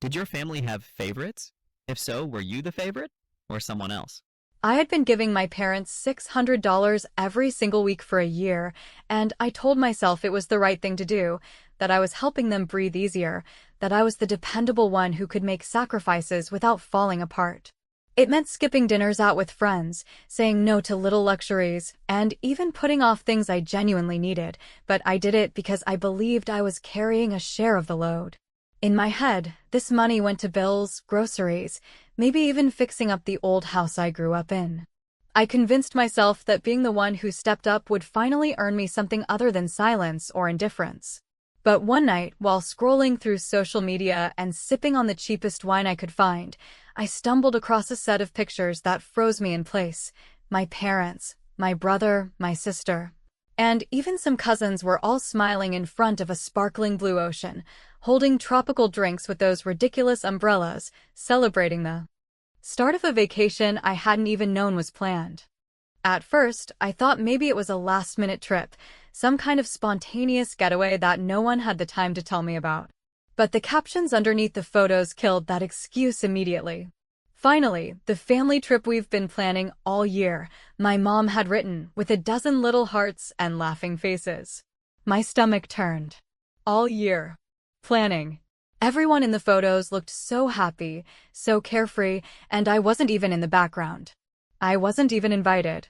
Did your family have favorites? If so, were you the favorite or someone else? I had been giving my parents $600 every single week for a year, and I told myself it was the right thing to do, that I was helping them breathe easier, that I was the dependable one who could make sacrifices without falling apart. It meant skipping dinners out with friends, saying no to little luxuries, and even putting off things I genuinely needed, but I did it because I believed I was carrying a share of the load. In my head, this money went to bills, groceries, maybe even fixing up the old house I grew up in. I convinced myself that being the one who stepped up would finally earn me something other than silence or indifference. But one night, while scrolling through social media and sipping on the cheapest wine I could find, I stumbled across a set of pictures that froze me in place. My parents, my brother, my sister, and even some cousins were all smiling in front of a sparkling blue ocean, holding tropical drinks with those ridiculous umbrellas, celebrating the start of a vacation I hadn't even known was planned. At first, I thought maybe it was a last-minute trip, some kind of spontaneous getaway that no one had the time to tell me about. But the captions underneath the photos killed that excuse immediately. Finally, the family trip we've been planning all year, my mom had written, with a dozen little hearts and laughing faces. My stomach turned. All year. Planning. Everyone in the photos looked so happy, so carefree, and I wasn't even in the background. I wasn't even invited.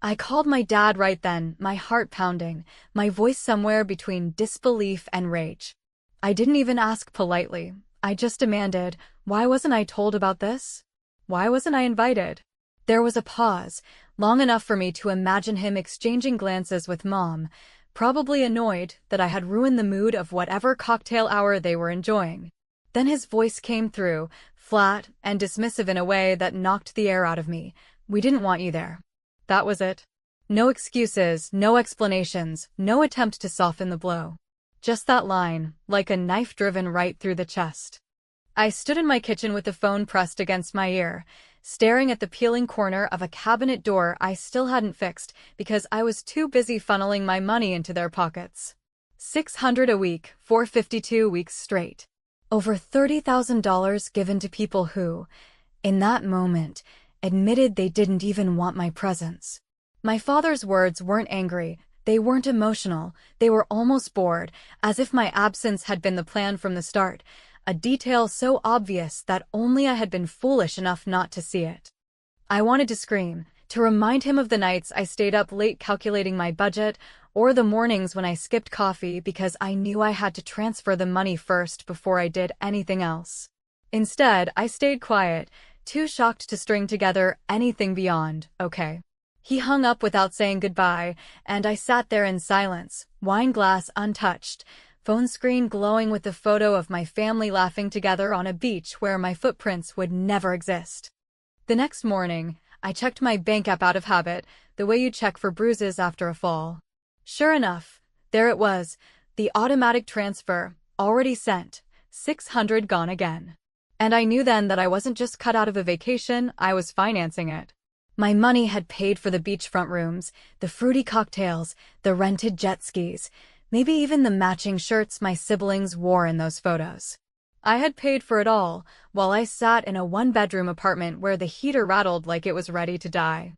I called my dad right then, my heart pounding, my voice somewhere between disbelief and rage. I didn't even ask politely. I just demanded, why wasn't I told about this? Why wasn't I invited? There was a pause, long enough for me to imagine him exchanging glances with Mom, probably annoyed that I had ruined the mood of whatever cocktail hour they were enjoying. Then his voice came through, flat and dismissive in a way that knocked the air out of me. We didn't want you there. That was it. No excuses, no explanations, no attempt to soften the blow. Just that line, like a knife driven right through the chest. I stood in my kitchen with the phone pressed against my ear, staring at the peeling corner of a cabinet door I still hadn't fixed because I was too busy funneling my money into their pockets. $600 a week, for 52 weeks straight. Over $30,000 given to people who, in that moment, admitted they didn't even want my presence. My father's words weren't angry, they weren't emotional, they were almost bored, as if my absence had been the plan from the start, a detail so obvious that only I had been foolish enough not to see it. I wanted to scream, to remind him of the nights I stayed up late calculating my budget, or the mornings when I skipped coffee because I knew I had to transfer the money first before I did anything else. Instead, I stayed quiet, too shocked to string together anything beyond, okay. He hung up without saying goodbye, and I sat there in silence, wine glass untouched, phone screen glowing with the photo of my family laughing together on a beach where my footprints would never exist. The next morning, I checked my bank app out of habit, the way you check for bruises after a fall. Sure enough, there it was, the automatic transfer, already sent, 600 gone again. And I knew then that I wasn't just cut out of a vacation, I was financing it. My money had paid for the beachfront rooms, the fruity cocktails, the rented jet skis, maybe even the matching shirts my siblings wore in those photos. I had paid for it all, while I sat in a one-bedroom apartment where the heater rattled like it was ready to die.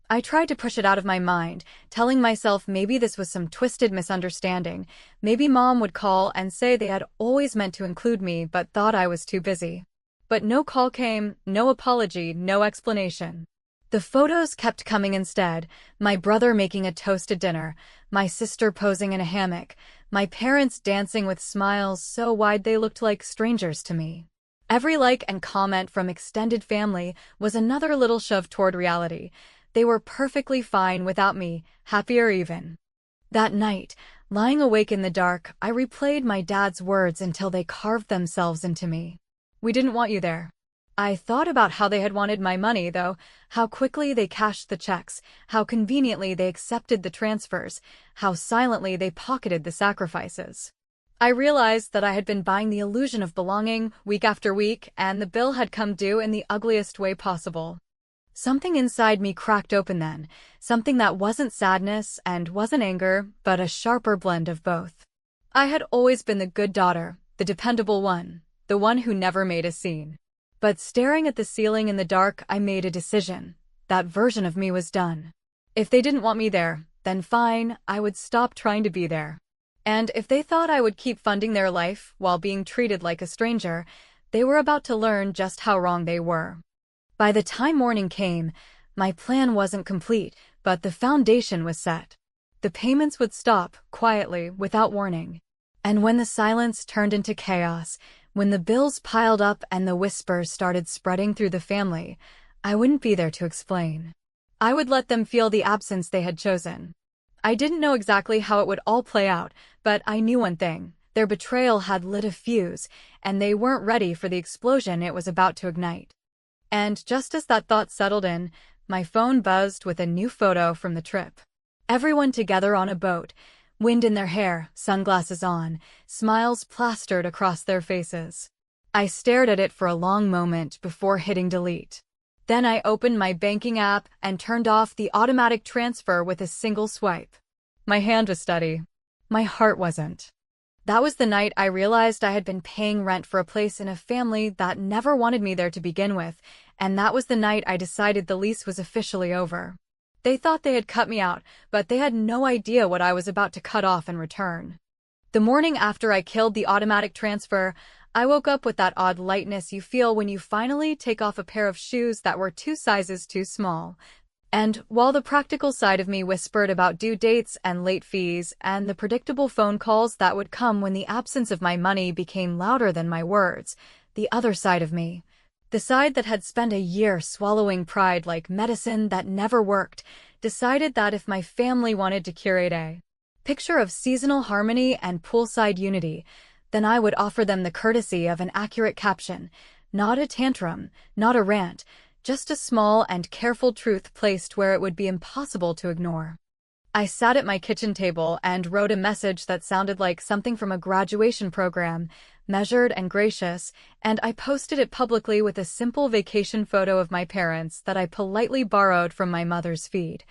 I tried to push it out of my mind, telling myself maybe this was some twisted misunderstanding, maybe Mom would call and say they had always meant to include me but thought I was too busy. But no call came, no apology, no explanation. The photos kept coming instead, my brother making a toasted dinner, my sister posing in a hammock, my parents dancing with smiles so wide they looked like strangers to me. Every like and comment from extended family was another little shove toward reality. They were perfectly fine without me, happier even. That night, lying awake in the dark, I replayed my dad's words until they carved themselves into me. We didn't want you there. I thought about how they had wanted my money, though, how quickly they cashed the checks, how conveniently they accepted the transfers, how silently they pocketed the sacrifices. I realized that I had been buying the illusion of belonging week after week, and the bill had come due in the ugliest way possible. Something inside me cracked open then, something that wasn't sadness and wasn't anger, but a sharper blend of both. I had always been the good daughter, the dependable one, the one who never made a scene. But staring at the ceiling in the dark, I made a decision. That version of me was done. If they didn't want me there, then fine, I would stop trying to be there. And if they thought I would keep funding their life while being treated like a stranger, they were about to learn just how wrong they were. By the time morning came, my plan wasn't complete, but the foundation was set. The payments would stop, quietly, without warning. And when the silence turned into chaos, when the bills piled up and the whispers started spreading through the family, I wouldn't be there to explain. I would let them feel the absence they had chosen. I didn't know exactly how it would all play out, but I knew one thing. Their betrayal had lit a fuse, and they weren't ready for the explosion it was about to ignite. And just as that thought settled in, my phone buzzed with a new photo from the trip. Everyone together on a boat, wind in their hair, sunglasses on, smiles plastered across their faces. I stared at it for a long moment before hitting delete. Then I opened my banking app and turned off the automatic transfer with a single swipe. My hand was steady. My heart wasn't. That was the night I realized I had been paying rent for a place in a family that never wanted me there to begin with, and that was the night I decided the lease was officially over. They thought they had cut me out, but they had no idea what I was about to cut off in return. The morning after I killed the automatic transfer, I woke up with that odd lightness you feel when you finally take off a pair of shoes that were 2 sizes too small. And while the practical side of me whispered about due dates and late fees and the predictable phone calls that would come when the absence of my money became louder than my words, the other side of me, the side that had spent a year swallowing pride like medicine that never worked, decided that if my family wanted to curate a picture of seasonal harmony and poolside unity, then I would offer them the courtesy of an accurate caption, not a tantrum, not a rant, just a small and careful truth placed where it would be impossible to ignore. I sat at my kitchen table and wrote a message that sounded like something from a graduation program, measured and gracious, and I posted it publicly with a simple vacation photo of my parents that I politely borrowed from my mother's feed.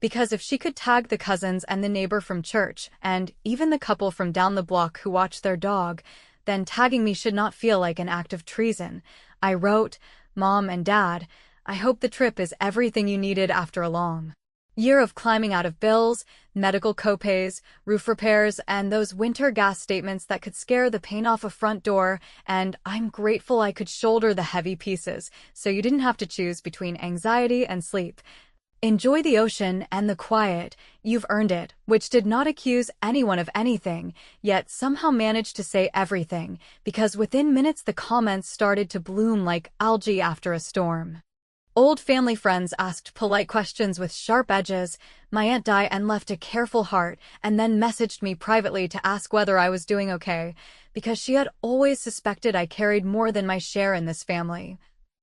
Because if she could tag the cousins and the neighbor from church, and even the couple from down the block who watched their dog, then tagging me should not feel like an act of treason. I wrote, Mom and Dad, I hope the trip is everything you needed after a long year of climbing out of bills, medical copays, roof repairs, and those winter gas statements that could scare the paint off a front door, and I'm grateful I could shoulder the heavy pieces, so you didn't have to choose between anxiety and sleep. Enjoy the ocean and the quiet, you've earned it, which did not accuse anyone of anything, yet somehow managed to say everything, because within minutes the comments started to bloom like algae after a storm. Old family friends asked polite questions with sharp edges, my aunt died and left a careful heart, and then messaged me privately to ask whether I was doing okay, because she had always suspected I carried more than my share in this family.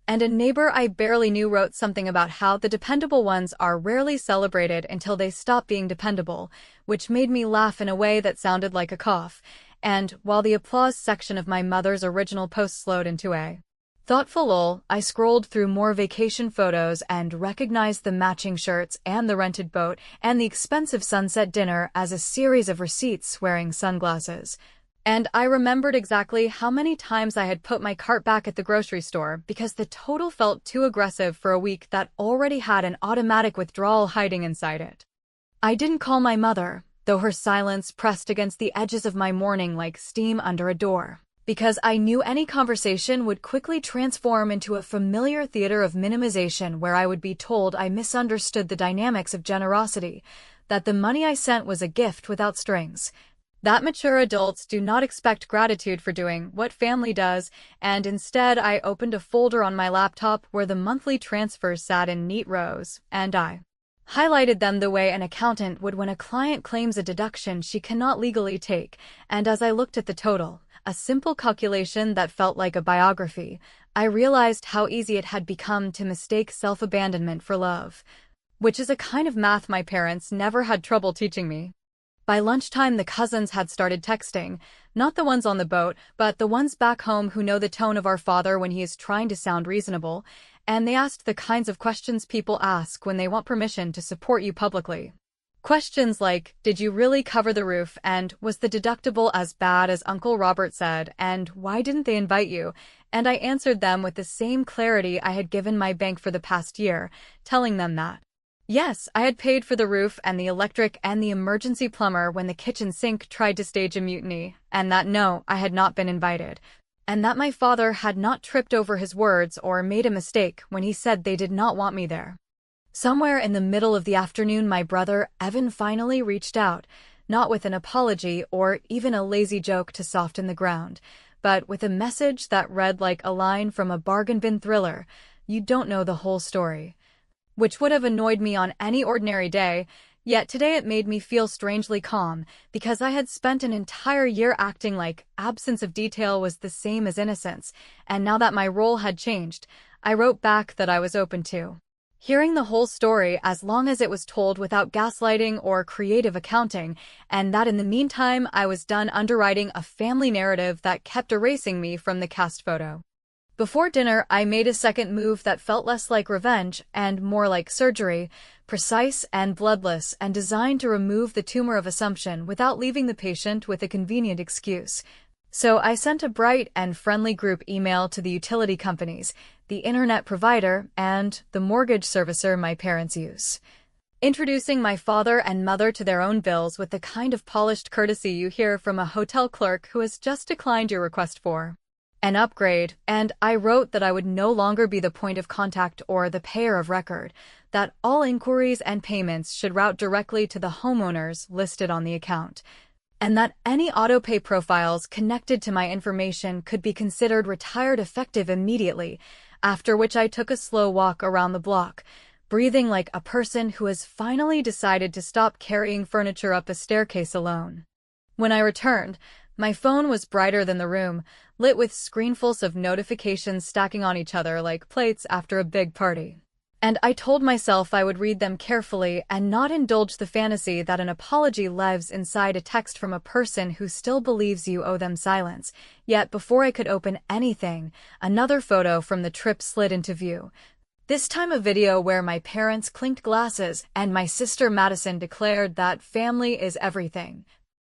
And a neighbor I barely knew wrote something about how the dependable ones are rarely celebrated until they stop being dependable, which made me laugh in a way that sounded like a cough, and while the applause section of my mother's original post slowed into a thoughtful lull, I scrolled through more vacation photos and recognized the matching shirts and the rented boat and the expensive sunset dinner as a series of receipts wearing sunglasses. And I remembered exactly how many times I had put my cart back at the grocery store because the total felt too aggressive for a week that already had an automatic withdrawal hiding inside it. I didn't call my mother, though her silence pressed against the edges of my morning like steam under a door, because I knew any conversation would quickly transform into a familiar theater of minimization where I would be told I misunderstood the dynamics of generosity, that the money I sent was a gift without strings, that mature adults do not expect gratitude for doing what family does, and instead I opened a folder on my laptop where the monthly transfers sat in neat rows, and I highlighted them the way an accountant would when a client claims a deduction she cannot legally take, and as I looked at the total, a simple calculation that felt like a biography, I realized how easy it had become to mistake self-abandonment for love, which is a kind of math my parents never had trouble teaching me. By lunchtime, the cousins had started texting, not the ones on the boat, but the ones back home who know the tone of our father when he is trying to sound reasonable, and they asked the kinds of questions people ask when they want permission to support you publicly. Questions like, did you really cover the roof, and was the deductible as bad as Uncle Robert said, and why didn't they invite you? And I answered them with the same clarity I had given my bank for the past year, telling them that yes, I had paid for the roof and the electric and the emergency plumber when the kitchen sink tried to stage a mutiny, and that no, I had not been invited, and that my father had not tripped over his words or made a mistake when he said they did not want me there. Somewhere in the middle of the afternoon, my brother, Evan, finally reached out, not with an apology or even a lazy joke to soften the ground, but with a message that read like a line from a bargain bin thriller: "You don't know the whole story." Which would have annoyed me on any ordinary day, yet today it made me feel strangely calm, because I had spent an entire year acting like absence of detail was the same as innocence, and now that my role had changed, I wrote back that I was open to hearing the whole story as long as it was told without gaslighting or creative accounting, and that in the meantime I was done underwriting a family narrative that kept erasing me from the cast photo. Before dinner, I made a second move that felt less like revenge and more like surgery, precise and bloodless and designed to remove the tumor of assumption without leaving the patient with a convenient excuse. So I sent a bright and friendly group email to the utility companies, the internet provider, and the mortgage servicer my parents use, introducing my father and mother to their own bills with the kind of polished courtesy you hear from a hotel clerk who has just declined your request for an upgrade, and I wrote that I would no longer be the point of contact or the payer of record, that all inquiries and payments should route directly to the homeowners listed on the account, and that any autopay profiles connected to my information could be considered retired effective immediately, after which I took a slow walk around the block, breathing like a person who has finally decided to stop carrying furniture up a staircase alone. When I returned, my phone was brighter than the room, lit with screenfuls of notifications stacking on each other like plates after a big party. And I told myself I would read them carefully and not indulge the fantasy that an apology lives inside a text from a person who still believes you owe them silence. Yet before I could open anything, another photo from the trip slid into view. This time a video where my parents clinked glasses and my sister Madison declared that family is everything,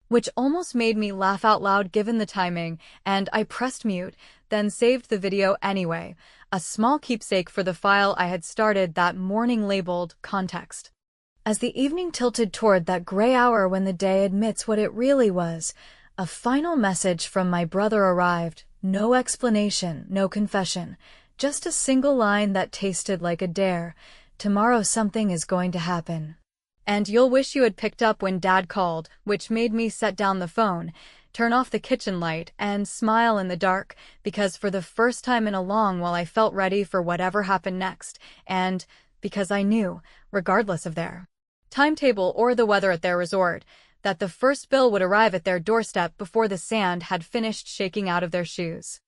which almost made me laugh out loud given the timing, and I pressed mute, then saved the video anyway, a small keepsake for the file I had started that morning labeled Context. As the evening tilted toward that gray hour when the day admits what it really was, a final message from my brother arrived, no explanation, no confession, just a single line that tasted like a dare: "Tomorrow something is going to happen. And you'll wish you had picked up when Dad called," which made me set down the phone, turn off the kitchen light, and smile in the dark, because for the first time in a long while I felt ready for whatever happened next, and because I knew, regardless of their timetable or the weather at their resort, that the first bill would arrive at their doorstep before the sand had finished shaking out of their shoes.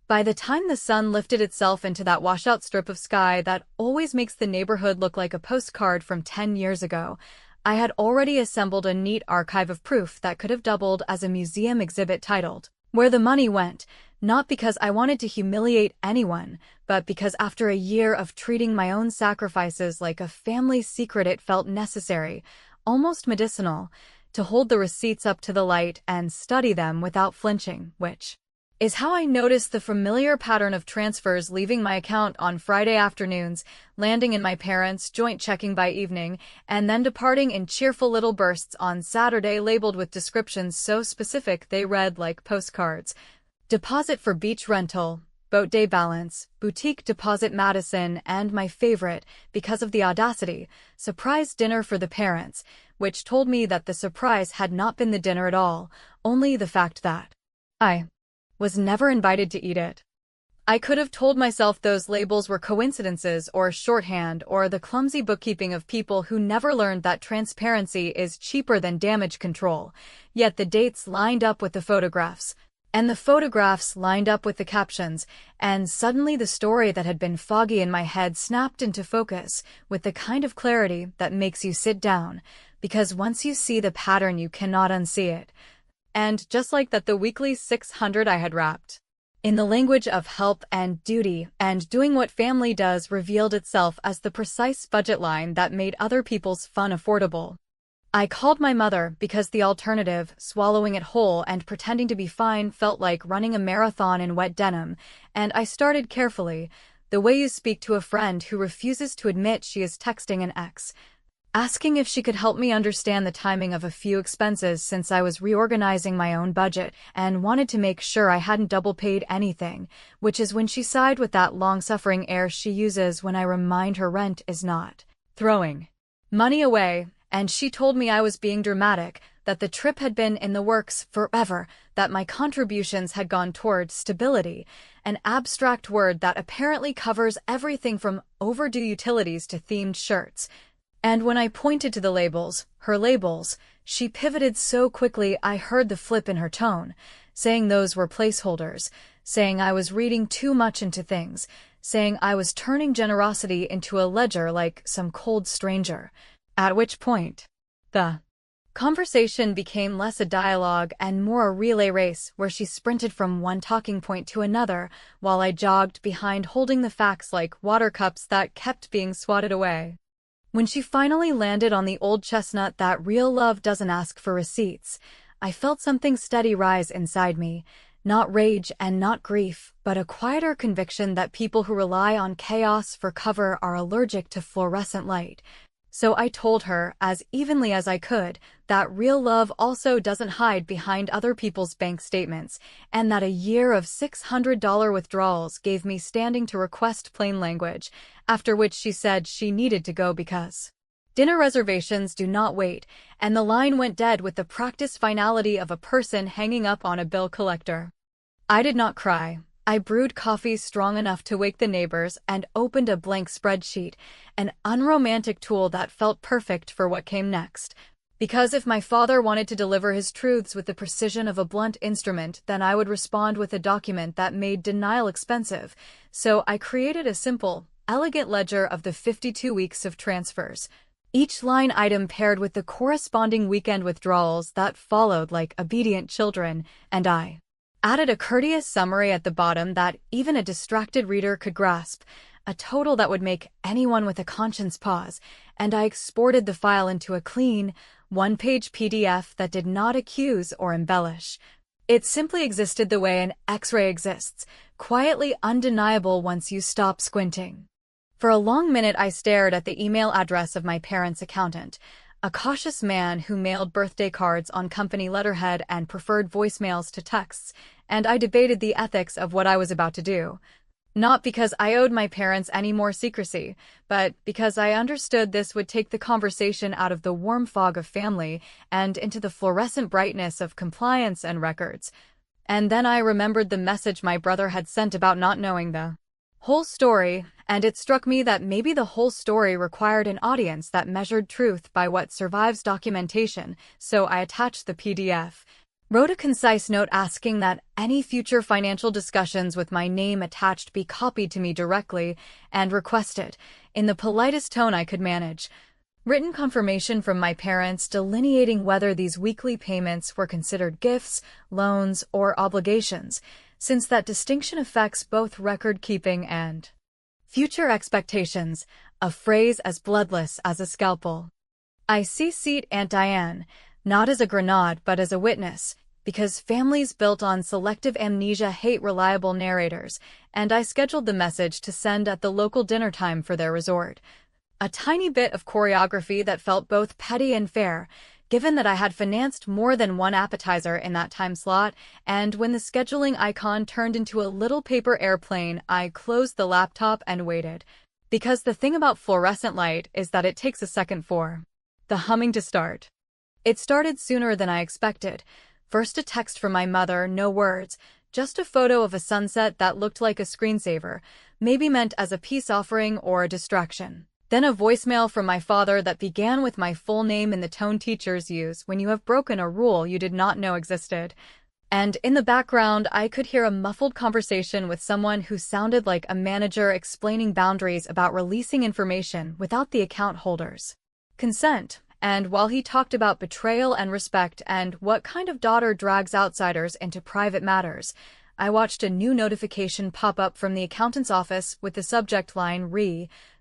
By the time the sun lifted itself into that washout strip of sky that always makes the neighborhood look like a postcard from 10 years ago, I had already assembled a neat archive of proof that could have doubled as a museum exhibit titled, "Where the Money Went," not because I wanted to humiliate anyone, but because after a year of treating my own sacrifices like a family secret it felt necessary, almost medicinal, to hold the receipts up to the light and study them without flinching, which is how I noticed the familiar pattern of transfers leaving my account on Friday afternoons, landing in my parents' joint checking by evening, and then departing in cheerful little bursts on Saturday labeled with descriptions so specific they read like postcards: deposit for beach rental, boat day balance, boutique deposit Madison, and my favorite, because of the audacity, surprise dinner for the parents, which told me that the surprise had not been the dinner at all, only the fact that I was never invited to eat it. I could have told myself those labels were coincidences or shorthand or the clumsy bookkeeping of people who never learned that transparency is cheaper than damage control, yet the dates lined up with the photographs, and the photographs lined up with the captions, and suddenly the story that had been foggy in my head snapped into focus with the kind of clarity that makes you sit down, because once you see the pattern you cannot unsee it. And just like that, the weekly 600 I had wrapped in the language of help and duty and doing what family does revealed itself as the precise budget line that made other people's fun affordable. I called my mother because the alternative, swallowing it whole and pretending to be fine, felt like running a marathon in wet denim, and I started carefully, the way you speak to a friend who refuses to admit she is texting an ex, asking if she could help me understand the timing of a few expenses since I was reorganizing my own budget and wanted to make sure I hadn't double paid anything, which is when she sighed with that long-suffering air she uses when I remind her rent is not throwing money away, and she told me I was being dramatic, that the trip had been in the works forever, that my contributions had gone toward stability, an abstract word that apparently covers everything from overdue utilities to themed shirts. And when I pointed to the labels, her labels, she pivoted so quickly I heard the flip in her tone, saying those were placeholders, saying I was reading too much into things, saying I was turning generosity into a ledger like some cold stranger. At which point, the conversation became less a dialogue and more a relay race where she sprinted from one talking point to another while I jogged behind holding the facts like water cups that kept being swatted away. When she finally landed on the old chestnut that real love doesn't ask for receipts, I felt something steady rise inside me, not rage and not grief, but a quieter conviction that people who rely on chaos for cover are allergic to fluorescent light. So I told her, as evenly as I could, that real love also doesn't hide behind other people's bank statements, and that a year of $600 withdrawals gave me standing to request plain language, after which she said she needed to go because dinner reservations do not wait, and the line went dead with the practiced finality of a person hanging up on a bill collector. I did not cry. I brewed coffee strong enough to wake the neighbors and opened a blank spreadsheet, an unromantic tool that felt perfect for what came next. Because if my father wanted to deliver his truths with the precision of a blunt instrument, then I would respond with a document that made denial expensive. So I created a simple, elegant ledger of the 52 weeks of transfers, each line item paired with the corresponding weekend withdrawals that followed like obedient children, and I added a courteous summary at the bottom that even a distracted reader could grasp, a total that would make anyone with a conscience pause, and I exported the file into a clean, one-page PDF that did not accuse or embellish. It simply existed the way an X-ray exists, quietly undeniable once you stop squinting. For a long minute I stared at the email address of my parents' accountant, a cautious man who mailed birthday cards on company letterhead and preferred voicemails to texts, and I debated the ethics of what I was about to do. Not because I owed my parents any more secrecy, but because I understood this would take the conversation out of the warm fog of family and into the fluorescent brightness of compliance and records. And then I remembered the message my brother had sent about not knowing the whole story, and it struck me that maybe the whole story required an audience that measured truth by what survives documentation, so I attached the PDF, wrote a concise note asking that any future financial discussions with my name attached be copied to me directly, and requested, in the politest tone I could manage, written confirmation from my parents delineating whether these weekly payments were considered gifts, loans, or obligations, since that distinction affects both record-keeping and future expectations, a phrase as bloodless as a scalpel. I CC'd Aunt Diane, not as a grenade but as a witness, because families built on selective amnesia hate reliable narrators, and I scheduled the message to send at the local dinner time for their resort. A tiny bit of choreography that felt both petty and fair, given that I had financed more than one appetizer in that time slot, and when the scheduling icon turned into a little paper airplane, I closed the laptop and waited. Because the thing about fluorescent light is that it takes a second for the humming to start. It started sooner than I expected. First a text from my mother, no words, just a photo of a sunset that looked like a screensaver, maybe meant as a peace offering or a distraction. Then a voicemail from my father that began with my full name in the tone teachers use when you have broken a rule you did not know existed. And in the background, I could hear a muffled conversation with someone who sounded like a manager explaining boundaries about releasing information without the account holder's consent. And while he talked about betrayal and respect and what kind of daughter drags outsiders into private matters, I watched a new notification pop up from the accountant's office with the subject line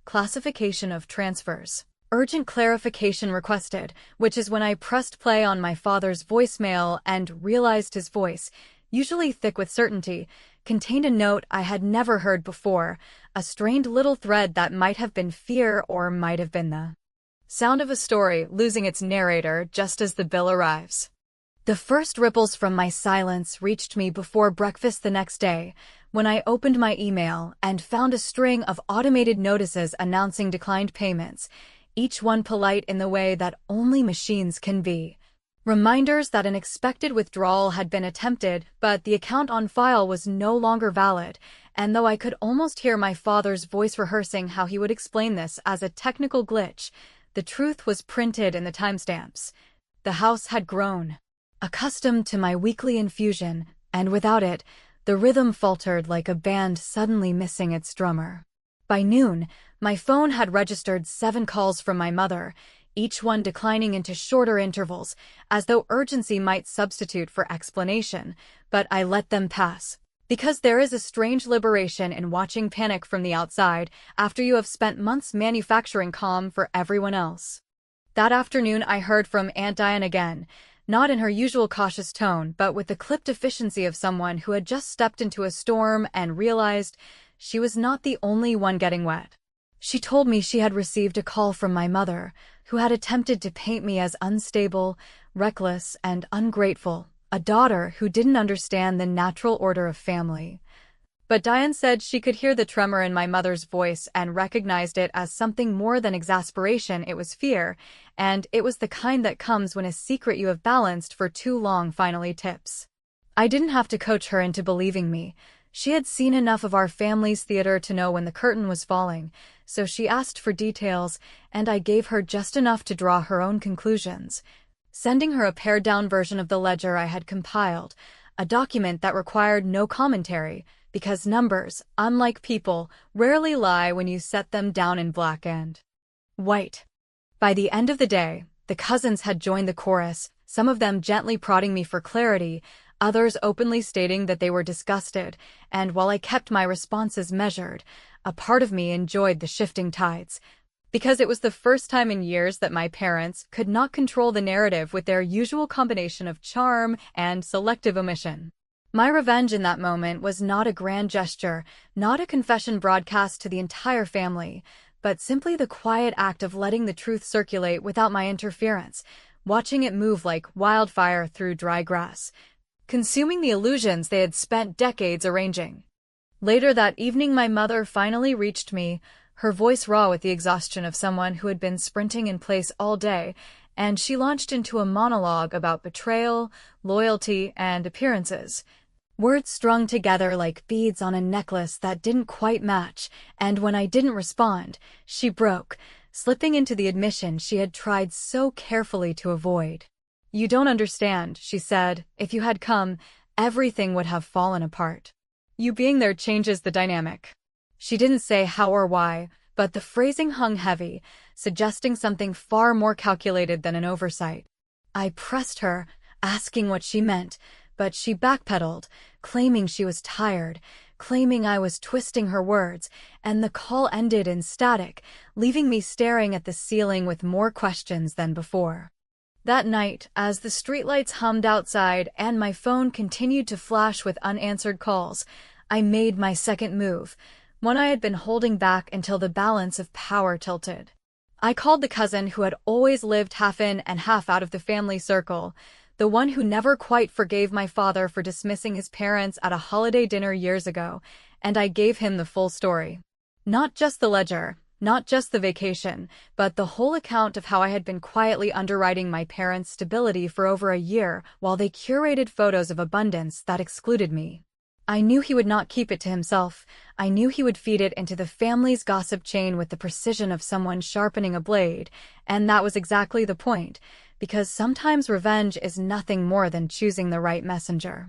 classification of transfers. urgent clarification requested, which is when I pressed play on my father's voicemail and realized his voice, usually thick with certainty, contained a note I had never heard before, a strained little thread that might have been fear or might have been the sound of a story losing its narrator just as the bill arrives. The first ripples from my silence reached me before breakfast the next day, when I opened my email and found a string of automated notices announcing declined payments, each one polite in the way that only machines can be. Reminders that an expected withdrawal had been attempted, but the account on file was no longer valid, and though I could almost hear my father's voice rehearsing how he would explain this as a technical glitch, the truth was printed in the timestamps. The house had grown. Accustomed to my weekly infusion, and without it, the rhythm faltered like a band suddenly missing its drummer. By noon, my phone had registered 7 calls from my mother, each one declining into shorter intervals, as though urgency might substitute for explanation, but I let them pass. Because there is a strange liberation in watching panic from the outside after you have spent months manufacturing calm for everyone else. That afternoon I heard from Aunt Diane again, not in her usual cautious tone, but with the clipped efficiency of someone who had just stepped into a storm and realized she was not the only one getting wet. She told me she had received a call from my mother, who had attempted to paint me as unstable, reckless, and ungrateful, a daughter who didn't understand the natural order of family. But Diane said she could hear the tremor in my mother's voice and recognized it as something more than exasperation. It was fear, and it was the kind that comes when a secret you have balanced for too long finally tips. I didn't have to coach her into believing me. She had seen enough of our family's theater to know when the curtain was falling, so she asked for details, and I gave her just enough to draw her own conclusions, sending her a pared-down version of the ledger I had compiled, a document that required no commentary, because numbers, unlike people, rarely lie when you set them down in black and white. By the end of the day, the cousins had joined the chorus, some of them gently prodding me for clarity, others openly stating that they were disgusted, and while I kept my responses measured, a part of me enjoyed the shifting tides, because it was the first time in years that my parents could not control the narrative with their usual combination of charm and selective omission. My revenge in that moment was not a grand gesture, not a confession broadcast to the entire family, but simply the quiet act of letting the truth circulate without my interference, watching it move like wildfire through dry grass, consuming the illusions they had spent decades arranging. Later that evening my mother finally reached me, her voice raw with the exhaustion of someone who had been sprinting in place all day, and she launched into a monologue about betrayal, loyalty, and appearances. Words strung together like beads on a necklace that didn't quite match, and when I didn't respond, she broke, slipping into the admission she had tried so carefully to avoid. "You don't understand," she said. "If you had come, everything would have fallen apart. You being there changes the dynamic." She didn't say how or why, but the phrasing hung heavy, suggesting something far more calculated than an oversight. I pressed her, asking what she meant, but she backpedaled, claiming she was tired, claiming I was twisting her words, and the call ended in static, leaving me staring at the ceiling with more questions than before. That night, as the streetlights hummed outside and my phone continued to flash with unanswered calls, I made my second move, one I had been holding back until the balance of power tilted. I called the cousin who had always lived half in and half out of the family circle, the one who never quite forgave my father for dismissing his parents at a holiday dinner years ago, and I gave him the full story. Not just the ledger, not just the vacation, but the whole account of how I had been quietly underwriting my parents' stability for over a year while they curated photos of abundance that excluded me. I knew he would not keep it to himself. I knew he would feed it into the family's gossip chain with the precision of someone sharpening a blade, and that was exactly the point, because sometimes revenge is nothing more than choosing the right messenger.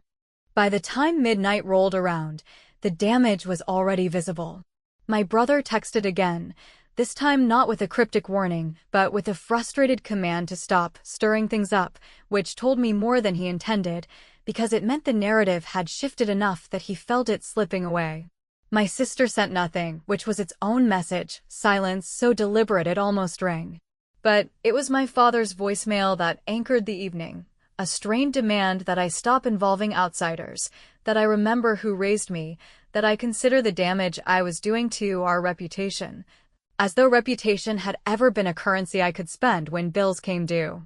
By the time midnight rolled around, the damage was already visible. My brother texted again, this time not with a cryptic warning, but with a frustrated command to stop stirring things up, which told me more than he intended, because it meant the narrative had shifted enough that he felt it slipping away. My sister sent nothing, which was its own message, silence so deliberate it almost rang. But it was my father's voicemail that anchored the evening, a strained demand that I stop involving outsiders, that I remember who raised me, that I consider the damage I was doing to our reputation, as though reputation had ever been a currency I could spend when bills came due.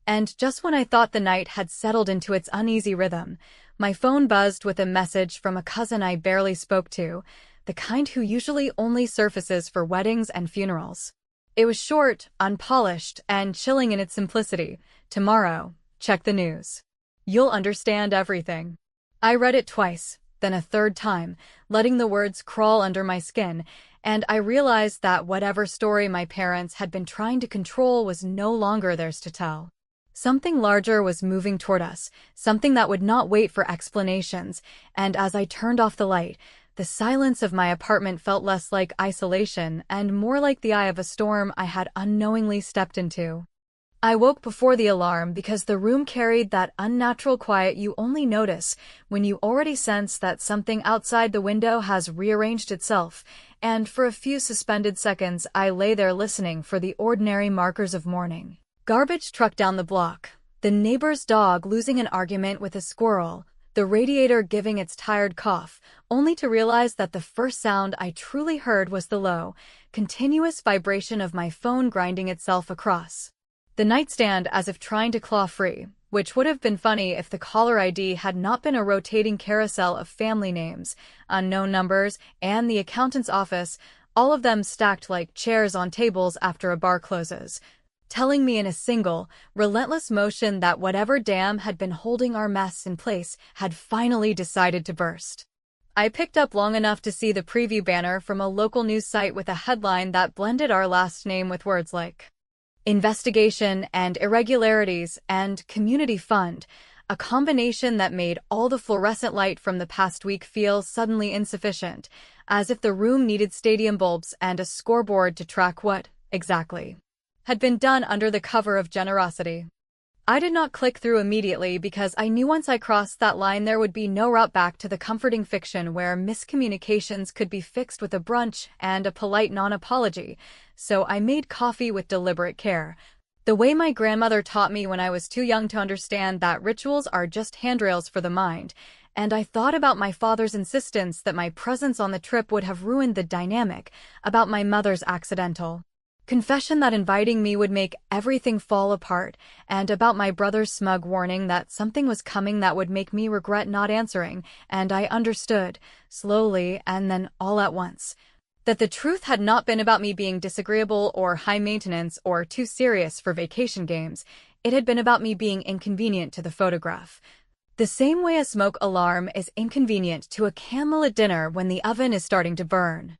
And just when I thought the night had settled into its uneasy rhythm, my phone buzzed with a message from a cousin I barely spoke to, the kind who usually only surfaces for weddings and funerals. It was short, unpolished, and chilling in its simplicity. Tomorrow, check the news. You'll understand everything. I read it twice, then a third time, letting the words crawl under my skin, and I realized that whatever story my parents had been trying to control was no longer theirs to tell. Something larger was moving toward us, something that would not wait for explanations, and as I turned off the light, the silence of my apartment felt less like isolation and more like the eye of a storm I had unknowingly stepped into. I woke before the alarm because the room carried that unnatural quiet you only notice when you already sense that something outside the window has rearranged itself, and for a few suspended seconds I lay there listening for the ordinary markers of morning. Garbage truck down the block, the neighbor's dog losing an argument with a squirrel, the radiator giving its tired cough, only to realize that the first sound I truly heard was the low, continuous vibration of my phone grinding itself across the nightstand as if trying to claw free, which would have been funny if the caller ID had not been a rotating carousel of family names, unknown numbers, and the accountant's office, all of them stacked like chairs on tables after a bar closes, telling me in a single, relentless motion that whatever dam had been holding our mess in place had finally decided to burst. I picked up long enough to see the preview banner from a local news site with a headline that blended our last name with words like investigation and irregularities and community fund, a combination that made all the fluorescent light from the past week feel suddenly insufficient, as if the room needed stadium bulbs and a scoreboard to track what, exactly, had been done under the cover of generosity. I did not click through immediately because I knew once I crossed that line there would be no route back to the comforting fiction where miscommunications could be fixed with a brunch and a polite non-apology, so I made coffee with deliberate care. The way my grandmother taught me when I was too young to understand that rituals are just handrails for the mind, and I thought about my father's insistence that my presence on the trip would have ruined the dynamic, about my mother's accidental confession that inviting me would make everything fall apart, and about my brother's smug warning that something was coming that would make me regret not answering, and I understood, slowly and then all at once, that the truth had not been about me being disagreeable or high maintenance or too serious for vacation games. It had been about me being inconvenient to the photograph. The same way a smoke alarm is inconvenient to a camel at dinner when the oven is starting to burn.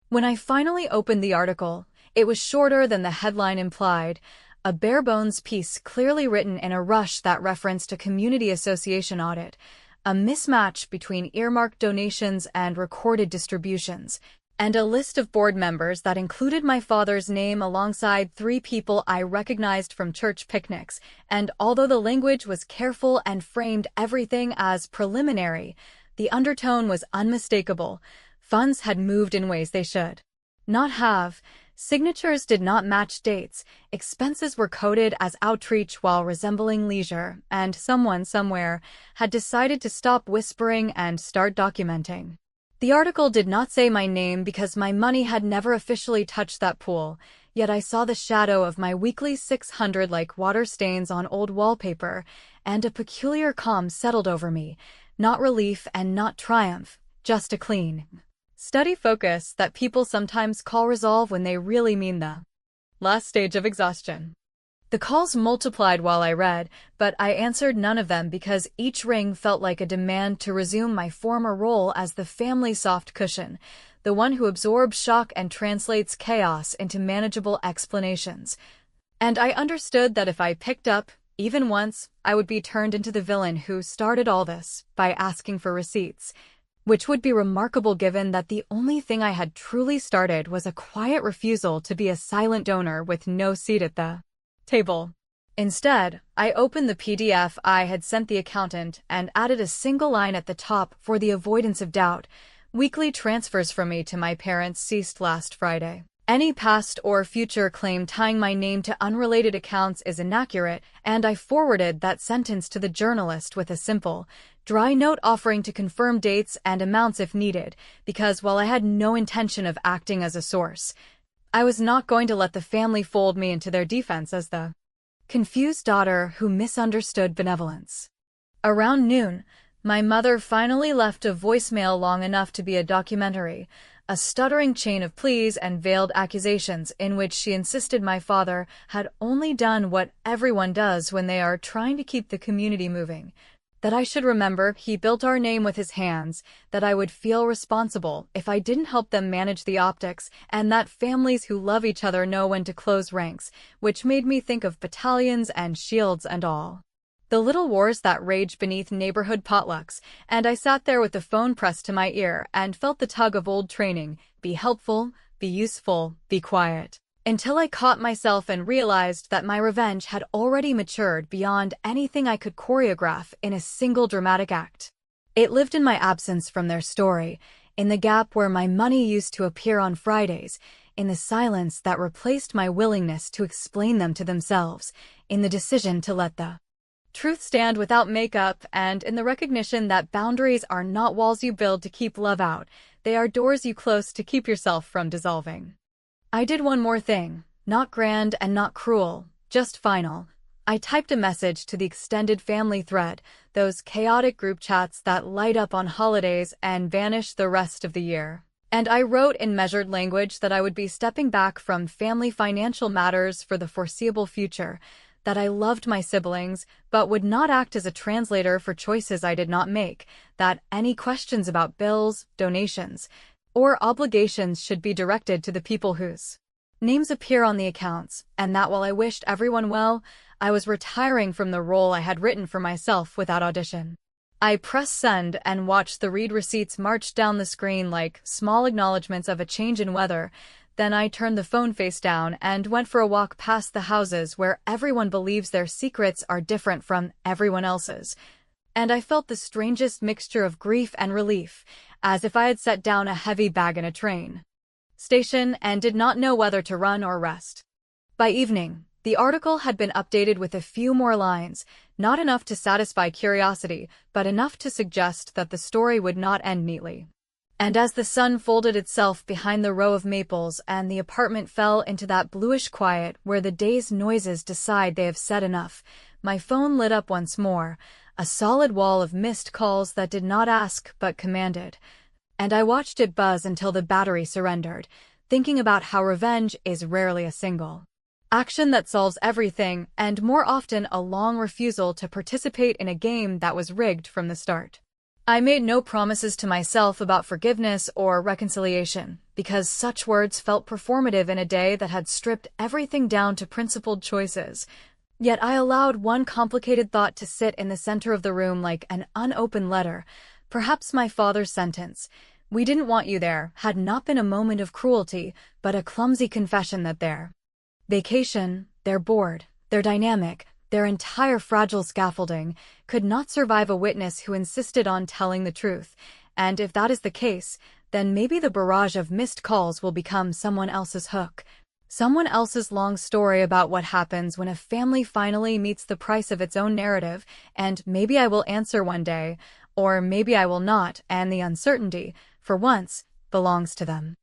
When I finally opened the article, it was shorter than the headline implied, a bare-bones piece clearly written in a rush that referenced a community association audit, a mismatch between earmarked donations and recorded distributions, and a list of board members that included my father's name alongside 3 people I recognized from church picnics, and although the language was careful and framed everything as preliminary, the undertone was unmistakable. Funds had moved in ways they should not have. Signatures did not match dates, expenses were coded as outreach while resembling leisure, and someone somewhere had decided to stop whispering and start documenting. The article did not say my name because my money had never officially touched that pool, yet I saw the shadow of my weekly 600 like water stains on old wallpaper, and a peculiar calm settled over me, not relief and not triumph, just a clean, steady focus that people sometimes call resolve when they really mean the last stage of exhaustion. The calls multiplied while I read, but I answered none of them because each ring felt like a demand to resume my former role as the family soft cushion, the one who absorbs shock and translates chaos into manageable explanations. And I understood that if I picked up, even once, I would be turned into the villain who started all this by asking for receipts, which would be remarkable given that the only thing I had truly started was a quiet refusal to be a silent donor with no seat at the table. Instead, I opened the PDF I had sent the accountant and added a single line at the top for the avoidance of doubt. Weekly transfers from me to my parents ceased last Friday. Any past or future claim tying my name to unrelated accounts is inaccurate, and I forwarded that sentence to the journalist with a simple, dry note offering to confirm dates and amounts if needed, because while I had no intention of acting as a source, I was not going to let the family fold me into their defense as the confused daughter who misunderstood benevolence. Around noon, my mother finally left a voicemail long enough to be a documentary, a stuttering chain of pleas and veiled accusations in which she insisted my father had only done what everyone does when they are trying to keep the community moving, that I should remember he built our name with his hands, that I would feel responsible if I didn't help them manage the optics, and that families who love each other know when to close ranks, which made me think of battalions and shields and all the little wars that rage beneath neighborhood potlucks, and I sat there with the phone pressed to my ear and felt the tug of old training, be helpful, be useful, be quiet, until I caught myself and realized that my revenge had already matured beyond anything I could choreograph in a single dramatic act. It lived in my absence from their story, in the gap where my money used to appear on Fridays, in the silence that replaced my willingness to explain them to themselves, in the decision to let the truth stand without makeup, and in the recognition that boundaries are not walls you build to keep love out, they are doors you close to keep yourself from dissolving. I did one more thing, not grand and not cruel, just final. I typed a message to the extended family thread, those chaotic group chats that light up on holidays and vanish the rest of the year. And I wrote in measured language that I would be stepping back from family financial matters for the foreseeable future, that I loved my siblings, but would not act as a translator for choices I did not make, that any questions about bills, donations, or obligations should be directed to the people whose names appear on the accounts, and that while I wished everyone well, I was retiring from the role I had written for myself without audition. I pressed send and watched the read receipts march down the screen like small acknowledgments of a change in weather. Then I turned the phone face down and went for a walk past the houses where everyone believes their secrets are different from everyone else's. And I felt the strangest mixture of grief and relief, as if I had set down a heavy bag in a train station and did not know whether to run or rest. By evening, the article had been updated with a few more lines, not enough to satisfy curiosity, but enough to suggest that the story would not end neatly. And as the sun folded itself behind the row of maples and the apartment fell into that bluish quiet where the day's noises decide they have said enough, my phone lit up once more, a solid wall of missed calls that did not ask but commanded. And I watched it buzz until the battery surrendered, thinking about how revenge is rarely a single action that solves everything, and more often a long refusal to participate in a game that was rigged from the start. I made no promises to myself about forgiveness or reconciliation, because such words felt performative in a day that had stripped everything down to principled choices. Yet I allowed one complicated thought to sit in the center of the room like an unopened letter. Perhaps my father's sentence, "We didn't want you there," had not been a moment of cruelty, but a clumsy confession that their vacation, their board, their dynamic, their entire fragile scaffolding, could not survive a witness who insisted on telling the truth. And if that is the case, then maybe the barrage of missed calls will become someone else's hook. Someone else's long story about what happens when a family finally meets the price of its own narrative, and maybe I will answer one day, or maybe I will not, and the uncertainty, for once, belongs to them.